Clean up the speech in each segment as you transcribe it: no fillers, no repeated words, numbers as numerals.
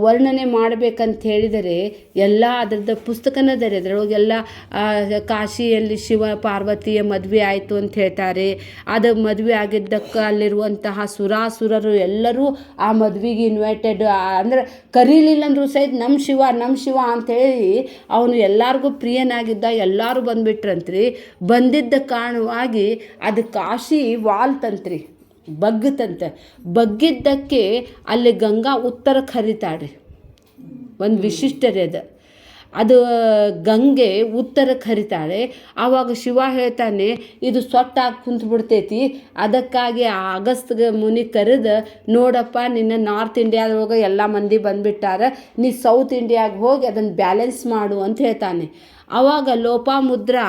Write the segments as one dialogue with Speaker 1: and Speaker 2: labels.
Speaker 1: ವರ್ಣನೆ ಮಾಡಬೇಕಂತ ಹೇಳಿದರೆ ಎಲ್ಲ ಅದರದ್ದು ಪುಸ್ತಕನದರೆ ಅದರೊಳಗೆಲ್ಲ ಕಾಶಿಯಲ್ಲಿ ಶಿವ ಪಾರ್ವತಿಯ ಮದುವೆ ಆಯಿತು ಅಂತ ಹೇಳ್ತಾರೆ. ಅದು ಮದುವೆ ಆಗಿದ್ದಕ್ಕೆ ಅಲ್ಲಿರುವಂತಹ ಸುರಾಸುರರು ಎಲ್ಲರೂ ಆ ಮದುವೆಗೆ ಇನ್ವೈಟೆಡ್, ಅಂದ್ರೆ ಕರೀಲಿಲ್ಲ ಅಂದರೂ ಸಹಿತ ನಮ್ಮ ಶಿವ ಅಂಥೇಳಿ ಅವನು ಎಲ್ಲರಿಗೂ ಪ್ರಿಯನಾಗಿದ್ದ, ಎಲ್ಲರೂ ಬಂದುಬಿಟ್ರಂತ್ರಿ. ಬಂದಿದ್ದ ಕಾರಣವಾಗಿ ಅದು ಕಾಶಿ ವಾಲ್ತಂತ್ರಿ, ಬಗ್ಗಿದ್ದಕ್ಕೆ ಅಲ್ಲಿ ಗಂಗಾ ಉತ್ತರಕ್ಕೆ ಹರಿತಾಳ್ರಿ. ಒಂದು ವಿಶಿಷ್ಟರೇ ಅದು ಗಂಗೆ ಉತ್ತರಕ್ಕೆ ಹರಿತಾಳೆ. ಆವಾಗ ಶಿವ ಹೇಳ್ತಾನೆ ಇದು ಸೊಟ್ಟಾಗಿ ಕುಂತು ಬಿಡ್ತೈತಿ, ಅದಕ್ಕಾಗಿ ಆ ಅಗಸ್ತ್ಯ ಮುನಿ ಕರೆದು ನೋಡಪ್ಪ ನಿನ್ನ ನಾರ್ತ್ ಇಂಡಿಯಾದೊಳಗೆ ಎಲ್ಲ ಮಂದಿ ಬಂದುಬಿಟ್ಟಾರ, ನೀ ಸೌತ್ ಇಂಡಿಯಾಗೆ ಹೋಗಿ ಅದನ್ನು ಬ್ಯಾಲೆನ್ಸ್ ಮಾಡು ಅಂತ ಹೇಳ್ತಾನೆ. ಆವಾಗ ಲೋಪಾಮುದ್ರಾ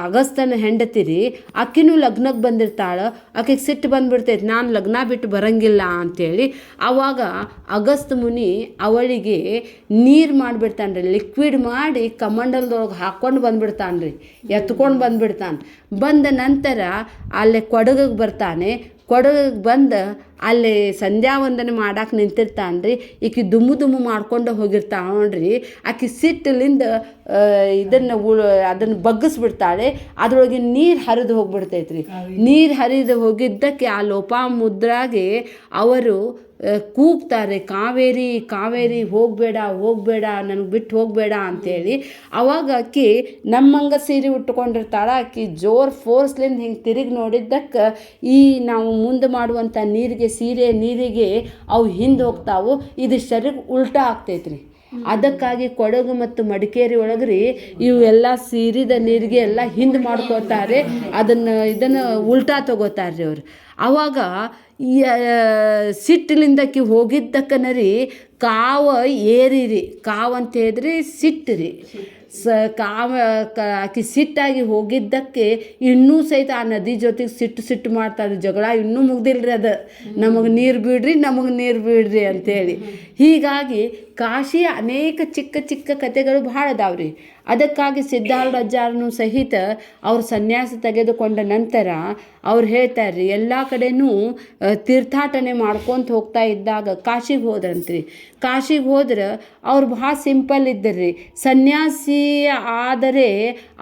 Speaker 1: ಅಗಸ್ತ್ಯನ ಹೆಂಡತಿರಿ, ಆಕಿನೂ ಲಗ್ನಕ್ಕೆ ಬಂದಿರ್ತಾಳೆ. ಆಕೆಗೆ ಸಿಟ್ಟು ಬಂದುಬಿಡ್ತೈತೆ, ನಾನು ಲಗ್ನ ಬಿಟ್ಟು ಬರಂಗಿಲ್ಲ ಅಂಥೇಳಿ. ಆವಾಗ ಅಗಸ್ತ್ಯ ಮುನಿ ಅವಳಿಗೆ ನೀರು ಮಾಡಿಬಿಡ್ತಾನೆ ರೀ, ಲಿಕ್ವಿಡ್ ಮಾಡಿ ಕಮಂಡಲದೊಳಗೆ ಹಾಕ್ಕೊಂಡು ಬಂದುಬಿಡ್ತಾನೆ ರೀ, ಎತ್ಕೊಂಡು ಬಂದುಬಿಡ್ತಾನೆ. ಬಂದ ನಂತರ ಅಲ್ಲೇ ಕೊಡಗಿಗೆ ಬರ್ತಾನೆ. ಕೊಡಗಿಗೆ ಬಂದು ಅಲ್ಲಿ ಸಂಧ್ಯಾ ವಂದನೆ ಮಾಡಕ್ಕೆ ನಿಂತಿರ್ತಾನೆ ರೀ. ಈಕೆ ದುಮ್ಮು ಮಾಡ್ಕೊಂಡು ಹೋಗಿರ್ತಾಳೆ ನೋಡ್ರಿ. ಆಕೆ ಸಿಟ್ಟಲಿಂದ ಅದನ್ನು ಬಗ್ಗಿಸ್ಬಿಡ್ತಾಳೆ. ಅದರೊಳಗೆ ನೀರು ಹರಿದು ಹೋಗ್ಬಿಡ್ತೈತ್ರಿ. ನೀರು ಹರಿದು ಹೋಗಿದ್ದಕ್ಕೆ ಆ ಲೋಪಾಮುದ್ರಾಗೆ ಅವರು ಕೂಗ್ತಾರೆ, ಕಾವೇರಿ ಕಾವೇರಿ ಹೋಗಬೇಡ ನನಗೆ ಬಿಟ್ಟು ಹೋಗಬೇಡ ಅಂಥೇಳಿ. ಅವಾಗ ಆಕಿ ನಮ್ಮಂಗೆ ಸೀರೆ ಉಟ್ಕೊಂಡಿರ್ತಾಳೆ. ಆಕಿ ಜೋರು ಫೋರ್ಸ್ಲಿಂದ ಹಿಂಗೆ ತಿರುಗಿ ನೋಡಿದ್ದಕ್ಕೆ ಈ ನಾವು ಮುಂದೆ ಮಾಡುವಂಥ ನೀರಿಗೆ ಅವು ಹಿಂದೆ ಹೋಗ್ತಾವು. ಇದು ಶರೀರಕ್ಕೆ ಉಲ್ಟಾ ಆಗ್ತೈತ್ರಿ. ಅದಕ್ಕಾಗಿ ಕೊಡಗು ಮತ್ತು ಮಡಿಕೇರಿ ಒಳಗ್ರಿ ಇವೆಲ್ಲ ಸೀರಿದ ನೀರಿಗೆ ಎಲ್ಲ ಹಿಂದೆ ಮಾಡ್ಕೋತಾರೆ, ಇದನ್ನು ಉಲ್ಟಾ ತಗೋತಾರೆ ರೀ ಅವರು. ಆವಾಗ ಸಿಟ್ಟಿಲಿಂದಕ್ಕೆ ಹೋಗಿದ್ದಕ್ಕನರಿ ಏರಿರಿ, ಅಂತ ಹೇಳಿದ್ರಿ ಸಿಟ್ಟು ರೀ. ಆಕೆ ಸಿಟ್ಟಾಗಿ ಹೋಗಿದ್ದಕ್ಕೆ ಇನ್ನೂ ಸಹಿತ ಆ ನದಿ ಜೊತೆಗೆ ಸಿಟ್ಟು ಮಾಡ್ತಾರೆ. ಜಗಳ ಇನ್ನೂ ಮುಗ್ದಿಲ್ರಿ, ಅದು ನಮಗೆ ನೀರು ಬಿಡ್ರಿ ಅಂಥೇಳಿ. ಹೀಗಾಗಿ ಕಾಶಿಯ ಅನೇಕ ಚಿಕ್ಕ ಕಥೆಗಳು ಭಾಳ ಅದಾವ್ರಿ. ಅದಕ್ಕಾಗಿ ಸಿದ್ಧಾರೂಢಾಚಾರ್ಯನು ಸಹಿತ ಅವ್ರು ಸನ್ಯಾಸ ತೆಗೆದುಕೊಂಡ ನಂತರ ಅವ್ರು ಹೇಳ್ತಾರೆ ಎಲ್ಲ ಕಡೆನೂ ತೀರ್ಥಾಟನೆ ಮಾಡ್ಕೊತ ಹೋಗ್ತಾ ಇದ್ದಾಗ ಕಾಶಿಗೆ ಹೋದ್ರಂತ್ರಿ. ಕಾಶಿಗೆ ಹೋದ್ರೆ ಅವ್ರು ಭಾಳ ಸಿಂಪಲ್ ಇದ್ದರ್ರಿ. ಸನ್ಯಾಸಿ ಆದರೆ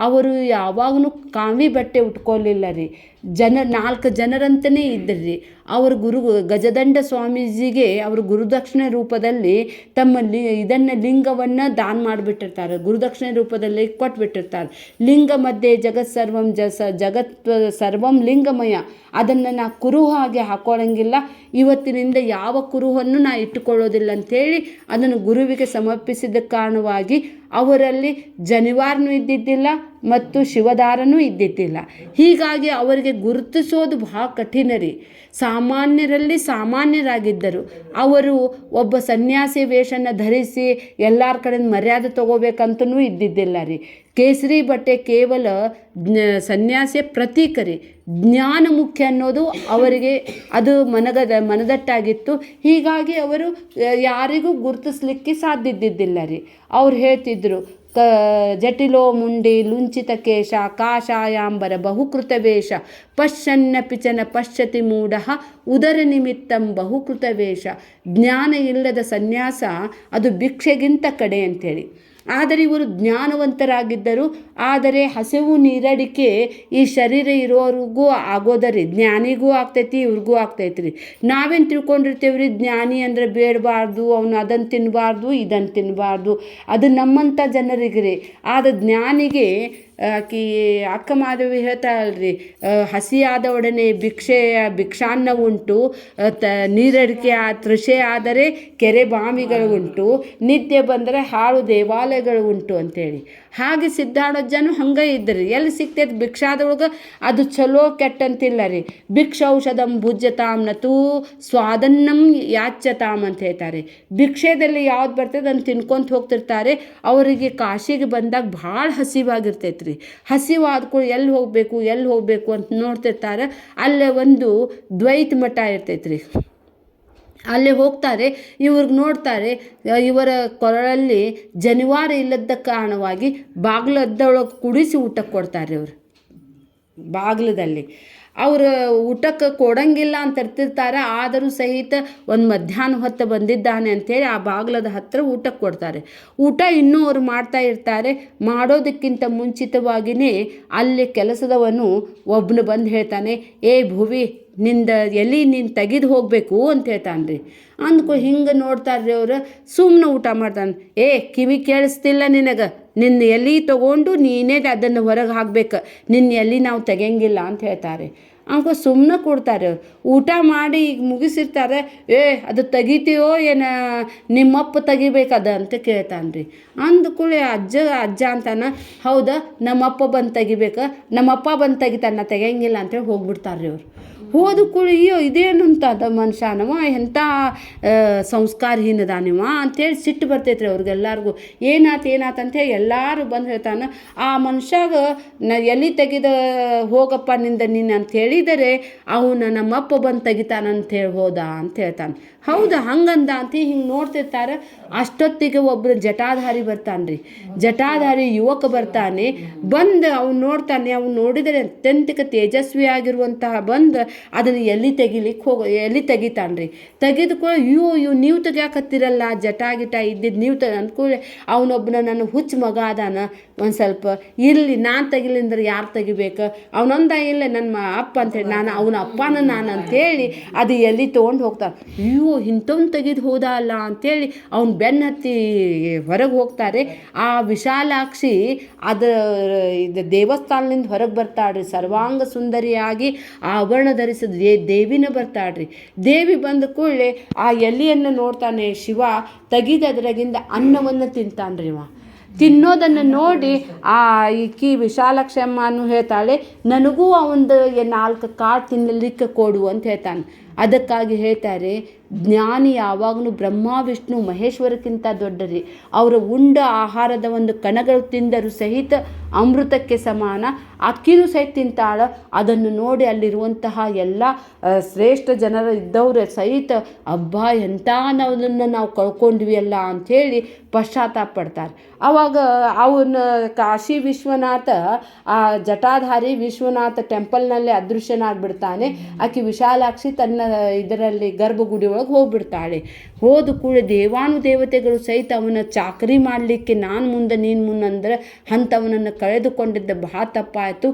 Speaker 1: ಅವರು ಯಾವಾಗೂ ಕಾವಿ ಬಟ್ಟೆ ಉಟ್ಕೊಳ್ಳಿಲ್ಲ ರೀ. 4 ಜನರಂತನೇ ಇದ್ದರ್ರಿ. ಅವ್ರ ಗಜದಂಡ ಸ್ವಾಮೀಜಿಗೆ ಅವರು ಗುರುದಕ್ಷಿಣೆ ರೂಪದಲ್ಲಿ ತಮ್ಮ ಲಿಂಗವನ್ನು ದಾನ ಮಾಡಿಬಿಟ್ಟಿರ್ತಾರೆ, ಗುರುದಕ್ಷಿಣೆ ರೂಪದಲ್ಲಿ ಕೊಟ್ಬಿಟ್ಟಿರ್ತಾರೆ. ಲಿಂಗ ಮಧ್ಯೆ ಜಗತ್ ಸರ್ವಂ ಲಿಂಗಮಯ, ಅದನ್ನು ನಾ ಕುರುಹು ಹಾಗೆ ಹಾಕೊಳ್ಳಂಗಿಲ್ಲ, ಇವತ್ತಿನಿಂದ ಯಾವ ಕುರುಹನ್ನು ನಾ ಇಟ್ಟುಕೊಳ್ಳೋದಿಲ್ಲ ಅಂಥೇಳಿ ಅದನ್ನು ಗುರುವಿಗೆ ಸಮರ್ಪಿಸಿದ ಕಾರಣವಾಗಿ ಅವರಲ್ಲಿ ಜನಿವಾರನೂ ಇದ್ದಿದ್ದಿಲ್ಲ ಮತ್ತು ಶಿವದಾರನೂ ಇದ್ದಿದ್ದಿಲ್ಲ. ಹೀಗಾಗಿ ಅವರಿಗೆ ಗುರುತಿಸೋದು ಬಹಳ ಕಠಿಣ ರೀ. ಸಾಮಾನ್ಯರಲ್ಲಿ ಸಾಮಾನ್ಯರಾಗಿದ್ದರು. ಅವರು ಒಬ್ಬ ಸನ್ಯಾಸಿ ವೇಷನ ಧರಿಸಿ ಎಲ್ಲರ ಕಡೆಯಿಂದ ಮರ್ಯಾದೆ ತಗೋಬೇಕಂತನೂ ಇದ್ದಿದ್ದಿಲ್ಲ ರೀ. ಕೇಸರಿ ಬಟ್ಟೆ ಕೇವಲ ಸನ್ಯಾಸಿಯ ಪ್ರತೀಕ ರೀ. ಜ್ಞಾನ ಮುಖ್ಯ ಅನ್ನೋದು ಅವರಿಗೆ ಅದು ಮನದಟ್ಟಾಗಿತ್ತು. ಹೀಗಾಗಿ ಅವರು ಯಾರಿಗೂ ಗುರುತಿಸ್ಲಿಕ್ಕೆ ಸಾಧ್ಯ ಇದ್ದಿದ್ದಿಲ್ಲ ರೀ. ಅವ್ರು ಹೇಳ್ತಿದ್ರು, ಜಟಿಲೋ ಮುಂಡಿ ಲುಂಚಿತ ಕೇಶ ಕಾಷಾಯಾಂಬರ ಬಹುಕೃತ ವೇಷ ಪಶ್ಯನ್ನಪಿಚನ ಪಶ್ಯತಿ ಮೂಢ ಉದರ ನಿಮಿತ್ತಂ ಬಹುಕೃತ ವೇಷ. ಜ್ಞಾನ ಇಲ್ಲದ ಸನ್ಯಾಸ ಅದು ಭಿಕ್ಷೆಗಿಂತ ಕಡೆ ಅಂಥೇಳಿ. ಆದರೆ ಇವರು ಜ್ಞಾನವಂತರಾಗಿದ್ದರು. ಆದರೆ ಹಸಿವು ನೀರಡಿಕೆ ಈ ಶರೀರ ಇರೋರಿಗೂ ಆಗೋದರಿ, ಜ್ಞಾನಿಗೂ ಆಗ್ತೈತಿ, ಇವ್ರಿಗೂ ಆಗ್ತೈತ್ರಿ. ನಾವೇನು ತಿಳ್ಕೊಂಡಿರ್ತೇವ್ರಿ, ಜ್ಞಾನಿ ಅಂದರೆ ಬೇಡಬಾರ್ದು, ಅವನು ಅದನ್ನು ತಿನ್ನಬಾರ್ದು ಇದನ್ನು ತಿನ್ನಬಾರ್ದು, ಅದು ನಮ್ಮಂಥ ಜನರಿಗೆ ರೀ. ಆದರೆ ಜ್ಞಾನಿಗೆ ಆಕಿ ಅಕ್ಕ ಮಾಧವಿ ಹೇಳ್ತಾಳಲ್ರಿ, ಹಸಿಯಾದ ಒಡನೆ ಭಿಕ್ಷಾನ್ನ ಉಂಟು, ನೀರಡಿಕೆ ತೃಷೆ ಆದರೆ ಕೆರೆ ಬಾವಿಗಳು ಉಂಟು, ನಿದ್ದೆ ಬಂದರೆ ಹಾಳು ದೇವಾಲಯಗಳು ಉಂಟು ಅಂತೇಳಿ. ಹಾಗೆ ಸಿದ್ಧಾರೂಢಾಚಾರ್ಯನು ಹಂಗೆ ಇದ್ರಿ. ಎಲ್ಲಿ ಸಿಗ್ತೈತೆ ಭಿಕ್ಷಾದೊಳಗೆ ಅದು ಚಲೋ ಕೆಟ್ಟಂತಿಲ್ಲ ರೀ. ಭಿಕ್ಷೌಷಧಂ ಭುಜ್ಯತಾಂ ನತೂ ಸ್ವಾದನ್ನಂ ಯಾಚ್ಯತಾಮ್ ಅಂತ ಹೇಳ್ತಾರೆ. ಭಿಕ್ಷೆದಲ್ಲಿ ಯಾವ್ದು ಬರ್ತದೆ ಅದನ್ನು ತಿನ್ಕೊಂತ ಹೋಗ್ತಿರ್ತಾರೆ. ಅವರಿಗೆ ಕಾಶಿಗೆ ಬಂದಾಗ ಭಾಳ ಹಸಿವಾಗಿರ್ತೈತೆ ರೀ. ಹಸಿವಾದ್ಕೊಂಡು ಎಲ್ಲಿ ಹೋಗಬೇಕು ಅಂತ ನೋಡ್ತಿರ್ತಾರೆ. ಅಲ್ಲೇ ಒಂದು ದ್ವೈತ ಮಠ ಇರ್ತೈತೆ ರೀ. ಅಲ್ಲಿ ಹೋಗ್ತಾರೆ, ಇವ್ರಿಗೆ ನೋಡ್ತಾರೆ. ಇವರ ಕೊರಳಲ್ಲಿ ಜನಿವಾರ ಇಲ್ಲದ ಕಾರಣವಾಗಿ ಬಾಗಿಲದ್ದೊಳಗೆ ಕುಡಿಸಿ ಊಟಕ್ಕೆ ಕೊಡ್ತಾರೆ ಇವರು ಬಾಗಿಲದಲ್ಲಿ. ಅವ್ರು ಊಟಕ್ಕೆ ಕೊಡಂಗಿಲ್ಲ ಅಂತ ಇರ್ತಿರ್ತಾರೆ. ಆದರೂ ಸಹಿತ ಒಂದು ಮಧ್ಯಾಹ್ನ ಹೊತ್ತು ಬಂದಿದ್ದಾನೆ ಅಂಥೇಳಿ ಆ ಬಾಗಿಲದ ಹತ್ತಿರ ಊಟಕ್ಕೆ ಕೊಡ್ತಾರೆ. ಊಟ ಇನ್ನೂ ಅವ್ರು ಮಾಡ್ತಾ ಇರ್ತಾರೆ. ಮಾಡೋದಕ್ಕಿಂತ ಮುಂಚಿತವಾಗಿಯೇ ಅಲ್ಲಿ ಕೆಲಸದವನು ಒಬ್ಬನು ಬಂದು ಹೇಳ್ತಾನೆ, ಏ ಭುವಿ, ನಿಂದ ಎಲ್ಲಿ ನೀನು ತೆಗೆದು ಹೋಗಬೇಕು ಅಂತ ಹೇಳ್ತಾನೆ ರೀ. ಅಂದ್ಕೊ ಹಿಂಗೆ ನೋಡ್ತಾರ್ರಿ ಅವ್ರು. ಸುಮ್ಮನೆ ಊಟ ಮಾಡ್ತಾನೆ. ಏ ಕಿವಿ ಕೇಳಿಸ್ತಿಲ್ಲ ನಿನಗೆ, ನಿನ್ನ ಎಲೆ ತೊಗೊಂಡು ನೀನೇ ಅದನ್ನು ಹೊರಗೆ ಹಾಕ್ಬೇಕು, ನಿನ್ನ ಎಲೆ ನಾವು ತೆಗೆಯಂಗಿಲ್ಲ ಅಂತ ಹೇಳ್ತಾರೆ. ಅಂಕೊ ಸುಮ್ಮನೆ ಕೊಡ್ತಾರೆ ಅವ್ರು. ಊಟ ಮಾಡಿ ಈಗ ಮುಗಿಸಿರ್ತಾರೆ. ಏ ಅದು ತೆಗಿತೀಯೋ ಏನು, ನಿಮ್ಮಪ್ಪ ತೆಗಿಬೇಕದ ಅಂತ ಕೇಳ್ತಾನೆ ರೀ. ಅಂದ್ಕೂಳೆ ಅಜ್ಜ ಅಂತಾನೆ, ಹೌದಾ ನಮ್ಮಪ್ಪ ಬಂದು ತೆಗಿಬೇಕು, ನಮ್ಮಪ್ಪ ಬಂದು ತೆಗಿತಾನೆ, ತೆಗಿಯಂಗಿಲ್ಲ ಅಂತೇಳಿ ಹೋಗ್ಬಿಡ್ತಾರೆ ರೀ ಅವ್ರು. ಹೋದ ಕೂಳಿ ಅಯ್ಯೋ ಇದೇನು ಅಂತ ಅದ ಮನುಷ್ಯನವ, ಎಂಥ ಸಂಸ್ಕಾರಹೀನದಾನಿವ ಅಂತೇಳಿ ಸಿಟ್ಟು ಬರ್ತೈತ್ರಿ ಅವ್ರಿಗೆಲ್ಲರಿಗೂ. ಏನಾತಂತೇಳಿ ಎಲ್ಲರೂ ಬಂದು ಹೇಳ್ತಾನೆ, ಆ ಮನುಷ್ಯಾಗ ಎಲ್ಲಿ ತೆಗೆದ ಹೋಗಪ್ಪ ನಿಂದ ನೀನು ಅಂತ ಹೇಳಿದರೆ ಅವನು ನಮ್ಮಪ್ಪ ಬಂದು ತೆಗಿತಾನಂತೇಳಿ ಹೋದ ಅಂತ ಹೇಳ್ತಾನೆ. ಹೌದಾ ಹಂಗಂದ ಅಂತ ಹಿಂಗೆ ನೋಡ್ತಿರ್ತಾರೆ. ಅಷ್ಟೊತ್ತಿಗೆ ಒಬ್ಬರು ಜಟಾಧಾರಿ ಬರ್ತಾನೆ ರೀ. ಜಟಾಧಾರಿ ಯುವಕ ಬರ್ತಾನೆ. ಬಂದು ಅವ್ನು ನೋಡ್ತಾನೆ. ಅವ್ನು ನೋಡಿದರೆ ಅತ್ಯಂತಿಕ ತೇಜಸ್ವಿಯಾಗಿರುವಂತಹ ಬಂದು ಅದನ್ನು ಎಲ್ಲಿ ತೆಗಿತಾನೆ ರೀ. ತೆಗೆದುಕೊ ಇವು ನೀವು ತೆಗಿಯಾಕತ್ತಿರಲ್ಲ, ಗಿಟ ಇದ್ದಿದ್ದು ನೀವು ಅಂದ್ಕೊಳ್ಳಿ. ಅವನೊಬ್ಬನ ನನ್ನ ಹುಚ್ಚ ಮಗ ಅದಾನ, ಒಂದು ಸ್ವಲ್ಪ ಇರಲಿ, ನಾನು ತೆಗಿಲಿಂದ್ರೆ ಯಾರು ತೆಗಿಬೇಕು, ಅವನೊಂದ ಇಲ್ಲ ನನ್ನ ಅಪ್ಪ ಅಂತೇಳಿ, ಅವನ ಅಪ್ಪನ ನಾನು ಅಂಥೇಳಿ ಅದು ಎಲ್ಲಿ ತೊಗೊಂಡು ಹೋಗ್ತಾನೆ. ಇಂಥವ್ನು ತೆಗೆದು ಹೋದ ಅಲ್ಲ ಅಂಥೇಳಿ ಅವ್ನು ಬೆನ್ನ ಹತ್ತಿ ಹೊರಗೆ ಹೋಗ್ತಾರೆ. ಆ ವಿಶಾಲಾಕ್ಷಿ ಇದು ದೇವಸ್ಥಾನದಿಂದ ಹೊರಗೆ ಬರ್ತಾಳ್ರಿ. ಸರ್ವಾಂಗ ಸುಂದರಿಯಾಗಿ ಆ ಆಭರಣ ಧರಿಸಿದ ದೇವಿನ ಬರ್ತಾಳ್ರಿ. ದೇವಿ ಬಂದ ಕೂಡಲೇ ಆ ಎಲೆಯನ್ನು ನೋಡ್ತಾನೆ ಶಿವ. ತೆಗಿದದ್ರಾಗಿಂದ ಅನ್ನವನ್ನು ತಿಂತಾನ್ರಿ ಇವ. ತಿನ್ನೋದನ್ನು ನೋಡಿ ಈಕಿ ವಿಶಾಲಾಕ್ಷಮ್ಮನು ಹೇಳ್ತಾಳೆ, ನನಗೂ ಒಂದು 4 ಕಾಳು ತಿನ್ನಲಿಕ್ಕೆ ಕೊಡು ಅಂತ ಹೇಳ್ತಾನೆ. ಅದಕ್ಕಾಗಿ ಹೇಳ್ತಾರೆ, ಜ್ಞಾನಿ ಯಾವಾಗಲೂ ಬ್ರಹ್ಮ ವಿಷ್ಣು ಮಹೇಶ್ವರಕ್ಕಿಂತ ದೊಡ್ಡರಿ. ಅವರ ಉಂಡ ಆಹಾರದ ಒಂದು ಕಣಗಳು ತಿಂದರೂ ಸಹಿತ ಅಮೃತಕ್ಕೆ ಸಮಾನ. ಅಕ್ಕಿನೂ ಸಹಿತ ತಿಂತಾಳ. ಅದನ್ನು ನೋಡಿ ಅಲ್ಲಿರುವಂತಹ ಎಲ್ಲ ಶ್ರೇಷ್ಠ ಜನರು ಇದ್ದವರು ಸಹಿತ ಹಬ್ಬ ಎಂಥ ನಾವು ಕಳ್ಕೊಂಡ್ವಿ ಅಲ್ಲ ಅಂಥೇಳಿ ಪಶ್ಚಾತ್ತಾಪ ಪಡ್ತಾರೆ. ಆವಾಗ ಅವನ ಕಾಶಿ ವಿಶ್ವನಾಥ, ಆ ಜಟಾಧಾರಿ ವಿಶ್ವನಾಥ ಟೆಂಪಲ್ನಲ್ಲಿ ಅದೃಶ್ಯನಾಗ್ಬಿಡ್ತಾನೆ. ಆಕೆ ವಿಶಾಲಾಕ್ಷಿ ತನ್ನ ಇದರಲ್ಲಿ ಗರ್ಭಗುಡಿ ಒಳಗೆ ಹೋಗ್ಬಿಡ್ತಾಳೆ. ಹೋದ ಕೂಡ ದೇವಾನುದೇವತೆಗಳು ಸಹಿತ ಅವನ ಚಾಕರಿ ಮಾಡಲಿಕ್ಕೆ ನಾನು ಮುಂದೆ ನೀನು ಮುಂದಂದ್ರೆ ಅಂಥವನನ್ನು ಕಳೆದುಕೊಂಡಿದ್ದ ಬಹಳ ತಪ್ಪಾಯಿತು.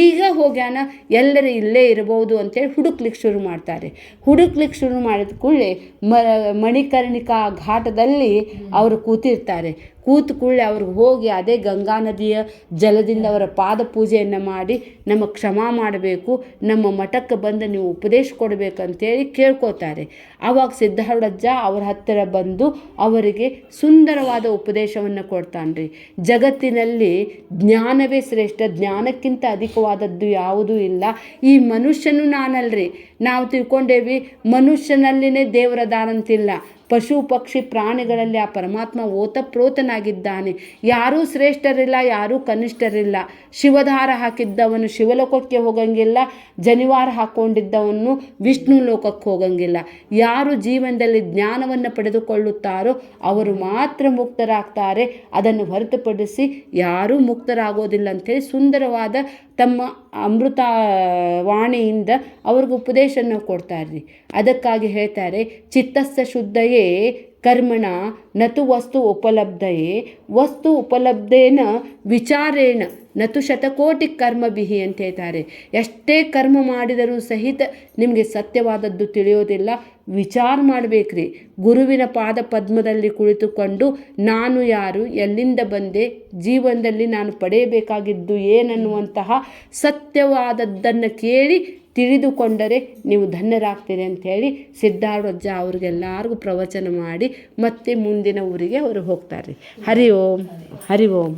Speaker 1: ಈಗ ಹೋಗ್ಯಾನ, ಎಲ್ಲರೂ ಇಲ್ಲೇ ಇರಬಹುದು ಅಂತೇಳಿ ಹುಡುಕ್ಲಿಕ್ಕೆ ಶುರು ಮಾಡ್ತಾರೆ. ಹುಡುಕ್ಲಿಕ್ಕೆ ಶುರು ಮಾಡಿದ ಕೂಡಲೇ ಮಣಿಕರ್ಣಿಕಾ ಘಾಟದಲ್ಲಿ ಅವರು ಕೂತಿರ್ತಾರೆ. ಕೂತು ಕೂಡಲೇ ಅವ್ರಿಗೆ ಹೋಗಿ ಅದೇ ಗಂಗಾ ನದಿಯ ಜಲದಿಂದ ಅವರ ಪಾದ ಪೂಜೆಯನ್ನು ಮಾಡಿ, ನಮ್ಮ ಕ್ಷಮಾ ಮಾಡಬೇಕು, ನಮ್ಮ ಮಠಕ್ಕೆ ಬಂದು ನೀವು ಉಪದೇಶ ಕೊಡಬೇಕಂತೇಳಿ ಕೇಳ್ಕೋತಾರೆ. ಆವಾಗ ಸಿದ್ಧಾರೂಢಜ್ಜ ಅವ್ರ ಹತ್ತಿರ ಬಂದು ಅವರಿಗೆ ಸುಂದರವಾದ ಉಪದೇಶವನ್ನು ಕೊಡ್ತಾನೆ ರೀ. ಜಗತ್ತಿನಲ್ಲಿ ಜ್ಞಾನವೇ ಶ್ರೇಷ್ಠ, ಜ್ಞಾನಕ್ಕಿಂತ ಅಧಿಕವಾದದ್ದು ಯಾವುದೂ ಇಲ್ಲ. ಈ ಮನುಷ್ಯನು ನಾನಲ್ರಿ. ನಾವು ತಿಳ್ಕೊಂಡೇವಿ ಮನುಷ್ಯನಲ್ಲಿನೇ ದೇವರದಾನಂತಿಲ್ಲ. ಪಶು ಪಕ್ಷಿ ಪ್ರಾಣಿಗಳಲ್ಲಿ ಆ ಪರಮಾತ್ಮ ಓತಪ್ರೋತನಾಗಿದ್ದಾನೆ. ಯಾರೂ ಶ್ರೇಷ್ಠರಿಲ್ಲ, ಯಾರೂ ಕನಿಷ್ಠರಿಲ್ಲ. ಶಿವಧಾರ ಹಾಕಿದ್ದವನು ಶಿವಲೋಕಕ್ಕೆ ಹೋಗಂಗಿಲ್ಲ, ಜನಿವಾರ ಹಾಕ್ಕೊಂಡಿದ್ದವನು ವಿಷ್ಣು ಲೋಕಕ್ಕೆ ಹೋಗಂಗಿಲ್ಲ. ಯಾರು ಜೀವನದಲ್ಲಿ ಜ್ಞಾನವನ್ನು ಪಡೆದುಕೊಳ್ಳುತ್ತಾರೋ ಅವರು ಮಾತ್ರ ಮುಕ್ತರಾಗ್ತಾರೆ. ಅದನ್ನು ಹೊರತುಪಡಿಸಿ ಯಾರೂ ಮುಕ್ತರಾಗೋದಿಲ್ಲ ಅಂಥೇಳಿ ಸುಂದರವಾದ ತಮ್ಮ ಅಮೃತ ವಾಣಿಯಿಂದ ಅವ್ರಿಗೆ ಉಪದೇಶನ ಕೊಡ್ತಾರೆ. ಅದಕ್ಕಾಗಿ ಹೇಳ್ತಾರೆ, ಚಿತ್ತಸ್ಸ ಶುದ್ಧಯೇ ಕರ್ಮಣ ನತು ವಸ್ತು ಉಪಲಬ್ಧಯೇ, ವಸ್ತು ಉಪಲಬ್ಧೇನ ವಿಚಾರೇಣ ನತು ಶತಕೋಟಿ ಕರ್ಮಭಿಹಿ ಅಂತ ಹೇಳ್ತಾರೆ. ಎಷ್ಟೇ ಕರ್ಮ ಮಾಡಿದರೂ ಸಹಿತ ನಿಮಗೆ ಸತ್ಯವಾದದ್ದು ತಿಳಿಯೋದಿಲ್ಲ. ವಿಚಾರ ಮಾಡಬೇಕ್ರಿ. ಗುರುವಿನ ಪಾದ ಪದ್ಮದಲ್ಲಿ ಕುಳಿತುಕೊಂಡು ನಾನು ಯಾರು, ಎಲ್ಲಿಂದ ಬಂದೆ, ಜೀವನದಲ್ಲಿ ನಾನು ಪಡೆಯಬೇಕಾಗಿದ್ದು ಏನನ್ನುವಂತಹ ಸತ್ಯವಾದದ್ದನ್ನು ಕೇಳಿ ತಿಳಿದುಕೊಂಡರೆ ನೀವು ಧನ್ಯರಾಗ್ತೀರಿ ಅಂಥೇಳಿ ಸಿದ್ಧಾರೂಢಜ್ಜ ಅವ್ರಿಗೆಲ್ಲರಿಗೂ ಪ್ರವಚನ ಮಾಡಿ ಮತ್ತೆ ಮುಂದಿನ ಊರಿಗೆ ಅವರು ಹೋಗ್ತಾರೆ. ಹರಿ ಓಂ, ಹರಿ ಓಂ.